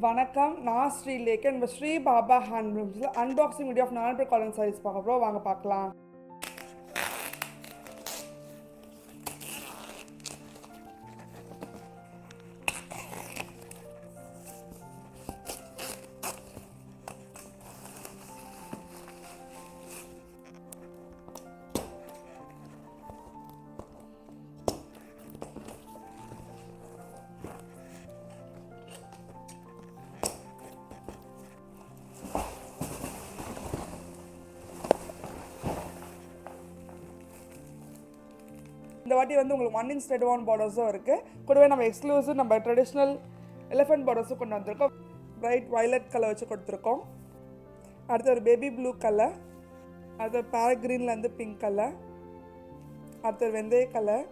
வணக்கம், நான் ஸ்ரீலேகன். நம்ம ஸ்ரீ பாபா ஹேண்ட்லூம்ஸில் unboxing video of Narayanpet cotton sarees பார்க்க போகிறோம். வாங்க பார்க்கலாம். இந்த வாட்டி உங்களுக்கு 1 inch thread-woven பார்டர்ஸும் இருக்குது. கூடவே நம்ம எக்ஸ்க்ளூசிவ் நம்ம ட்ரெடிஷ்னல் எலிஃபென்ட் பார்டர்ஸும் கொண்டு வந்திருக்கோம். பிரைட் வயலட் கலர் வச்சு கொடுத்துருக்கோம். அடுத்து ஒரு பேபி ப்ளூ கலர், அடுத்து ஒரு பேரட் க்ரீன்லேருந்து பிங்க் கலர், அடுத்து ஒரு வெந்தய கலர்,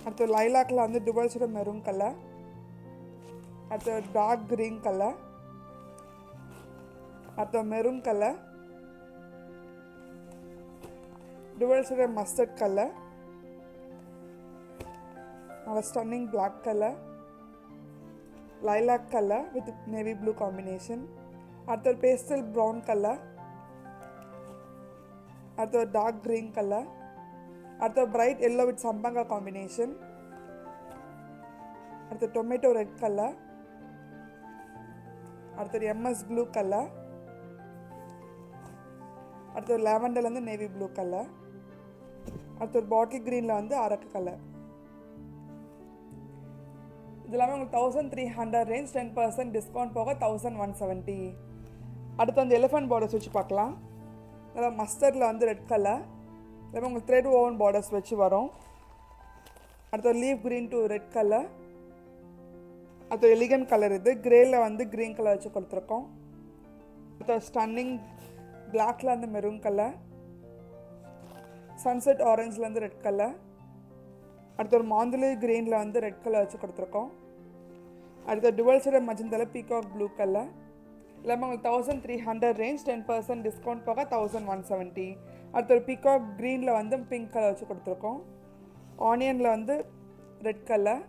அடுத்து ஒரு லைலாக்கில் வந்து டுவல் ஷேட் மெரூன் கலர், அடுத்து ஒரு டார்க் க்ரீன் கலர், அடுத்து ஒரு maroon colour, dual shade mustard colour, stunning black color, lilac color with navy blue combination, அடுத்து pastel brown color, அடுத்து dark green color, அடுத்து bright yellow with sambanga combination, அடுத்து tomato red color, அடுத்து ms blue color, அடுத்து lavender வந்து navy blue color, அடுத்து bottle green ல வந்து அரக்கு color. இதெல்லாமே உங்களுக்கு 1300 ரேஞ்ச், 10% டிஸ்கவுண்ட் போக 1170. அடுத்து வந்து எலிஃபென்ட் பார்டர்ஸ் வச்சு பார்க்கலாம். அதாவது மஸ்டர்டில் வந்து ரெட் கலர், எல்லாமே உங்களுக்கு த்ரெட் ஓவன் பார்டர்ஸ் வச்சு வரும். அடுத்து leave green to red colour, அடுத்து எலிகன் கலர், இது கிரேயில் வந்து க்ரீன் கலர் வச்சு கொடுத்துருக்கோம். அடுத்து ஸ்டன்னிங் பிளாக்ல வந்து மெரூன் கலர், சன்செட் ஆரஞ்சில் ரெட் கலர், அடுத்து ஒரு மாந்துளி க்ரீனில் வந்து ரெட் கலர் வச்சு கொடுத்துருக்கோம். அடுத்து டுவல் ஷேட் மஜந்தாவில் பீகாக் ப்ளூ கலர். எல்லாமே உங்களுக்கு 1300 ரேஞ்ச், 10% டிஸ்கவுண்ட் போக 1170. அடுத்து ஒரு பீகாக் க்ரீனில் வந்து பிங்க் கலர் வச்சு கொடுத்துருக்கோம். ஆனியனில் வந்து ரெட் கலர்,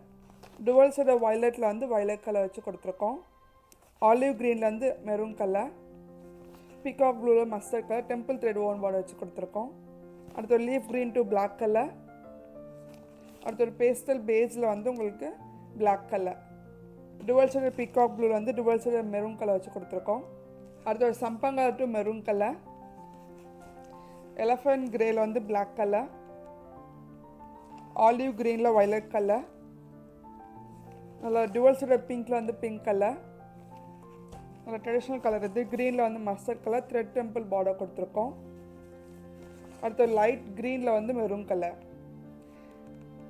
டுவல் ஷேட் வயலட்டில் வந்து வயலட் கலர் வச்சு கொடுத்துருக்கோம். ஆலிவ் க்ரீனில் வந்து மெரூன் கலர், பீகாக் ப்ளூவில் mustard colour, temple thread own border வச்சு கொடுத்துருக்கோம். அடுத்து ஒரு leaf green to black colour, அடுத்து ஒரு பேஸ்டல் பேஜில் வந்து உங்களுக்கு black colour, dual shade peacock ப்ளூவில் வந்து டுவல் ஷேட் மெரூன் கலர் வச்சு கொடுத்துருக்கோம். அடுத்து ஒரு சம்பங்கா டு மெரூன் கலர், எலஃபண்ட் கிரேயில் வந்து பிளாக் கலர், ஆலிவ் க்ரீனில் வயலட் கலர், நல்லா டுவல் ஷேட் பிங்க்கில் வந்து பிங்க் கலர், நல்லா ட்ரெடிஷ்னல் கலர், இது க்ரீனில் வந்து mustard colour, thread temple border கொடுத்துருக்கோம். அடுத்து லைட் க்ரீனில் வந்து மெரூன் கலர்.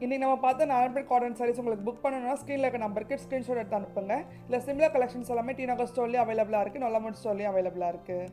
இன்றைக்கி நம்ம பார்த்த நாராயண்பேட் காட்டன் சாரீஸ் உங்களுக்கு புக் பண்ணணும்னா ஸ்க்ரீனில் இருக்க நம்பருக்கு ஸ்க்ரீன்ஷாட் எடுத்து அனுப்புங்க. இல்லை சிம்லர் கலெக்ஷன்ஸ் எல்லாமே டி நகர் ஸ்டோர்லேயும் அவைலபிளாக இருக்குது, நொல்லமட் ஸ்டோர்லேயும் அவைலபிளாக இருக்குது.